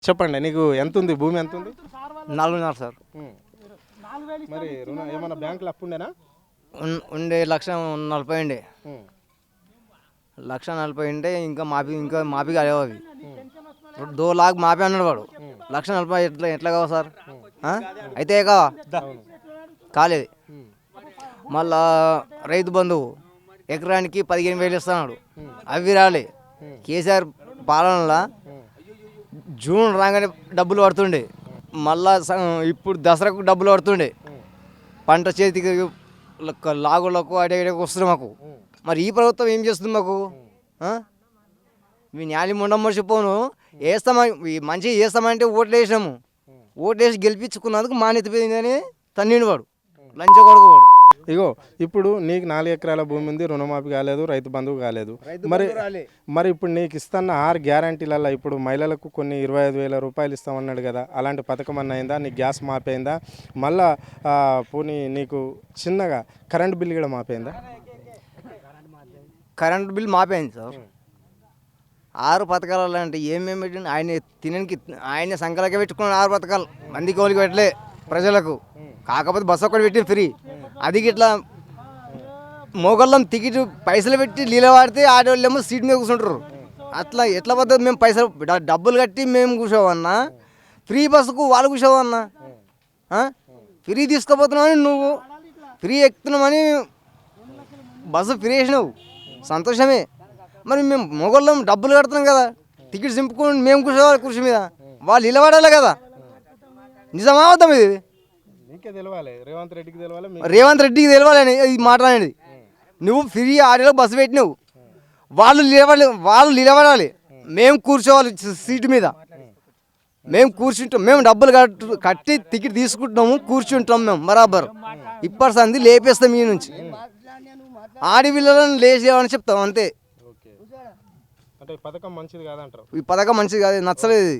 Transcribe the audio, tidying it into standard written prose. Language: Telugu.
చెప్పండి నీకు ఎంత ఉంది భూమి ఎంత ఉంది 4.5 సార్. మరి రుణం ఏమన్నా బ్యాంకులో అప్పు ఉండేనా ఉండే 1,40,000 ఉండే. 1,40,000 ఉంటే ఇంకా మాపి కాలేవు అవి. 2 లాక్ మాపి అన్నాడు వాడు. 1,40,000 ఎట్లా కావు సార్? అయితే కావా కాలేదు. మళ్ళా రైతు బంధువు ఎకరానికి 15,000 ఇస్తున్నాడు, అవి రాలే. కేసీఆర్ పాలనలో జూన్ రాగానే డబ్బులు పడుతుండే, మళ్ళా ఇప్పుడు దసరాకు డబ్బులు పడుతుండే, పంట చేతికి లాగులకు అడగడానికి వస్తుంది మాకు. మరి ఈ ప్రభుత్వం ఏం చేస్తుంది మాకు? మీ న్యాయం ఉండమర్చిపోను వేస్తామని మంచిగా చేస్తామంటే ఓట్లు వేసినాము, ఓట్లు వేసి గెలిపించుకున్నందుకు మాన్యతపోయిందని తన్నిండు వాడు, లంచ కొడుకు వాడు. ఇగో ఇప్పుడు నీకు 4 ఎకరాల భూమి ఉంది, రుణమాఫీ కాలేదు, రైతు బంధువు కాలేదు. మరి ఇప్పుడు నీకు ఇస్తున్న 6 గ్యారంటీలలో ఇప్పుడు మహిళలకు కొన్ని 25,000 రూపాయలు ఇస్తామన్నాడు కదా, అలాంటి పథకం అన్న అయిందా? నీకు గ్యాస్ మాపైందా? మళ్ళా పోనీ నీకు చిన్నగా కరెంట్ బిల్ కూడా మాపైందా? కరెంట్ బిల్ మాపైంది సార్. 6 పథకాలు అంటే ఏమేమి పెట్టింది ఆయన తినడానికి, ఆయన సంఖ్యలకే పెట్టుకున్నాడు. 6 పథకాలు మందికి వాళ్ళకి పెట్టలే ప్రజలకు. కాకపోతే బస్సు ఒక్కటి పెట్టి ఫ్రీ, అది ఇట్లా మొగళ్ళం టికెట్ పైసలు పెట్టి నీళ్ళ వాడితే ఆడవాళ్ళేమో సీట్ మీద కూర్చుంటారు. అట్లా ఎట్లా పద్ధతి? మేము పైసలు డబ్బులు కట్టి మేము కూర్చోవన్నా, ఫ్రీ బస్సుకు వాళ్ళు కూర్చోవన్నా? ఫ్రీ తీసుకుపోతున్నామని నువ్వు ఫ్రీ ఎక్కుతున్నామని బస్సు ఫ్రీ వేసినావు, సంతోషమే. మరి మేము మొగళ్ళం డబ్బులు కడుతున్నాం కదా, టికెట్ చింపుకొని మేము కూర్చోవాలి కుర్చీ మీద, వాళ్ళు నిలబడాలి కదా. నిజమా అవుతాం? ఇది రేవంత్ రెడ్డికి తెలవాలని ఇది మాట్లాడేది. నువ్వు ఫ్రీ ఆడిలో బస్సు పెట్టినావు, వాళ్ళు నిలబడాలి, మేము కూర్చోవాలి సీటు మీద, మేము కూర్చుంటాం. మేము డబ్బులు కట్టి టికెట్ తీసుకుంటున్నాము, కూర్చుంటాం మేము బరాబర్. ఇప్పటి సంది లేపేస్తాం ఈ నుంచి, ఆడపిల్లలను లేచేవని చెప్తాం అంతే. ఈ పథకం మంచిది కాదంటారు? ఈ పథకం మంచిది కాదు, నచ్చలేదు.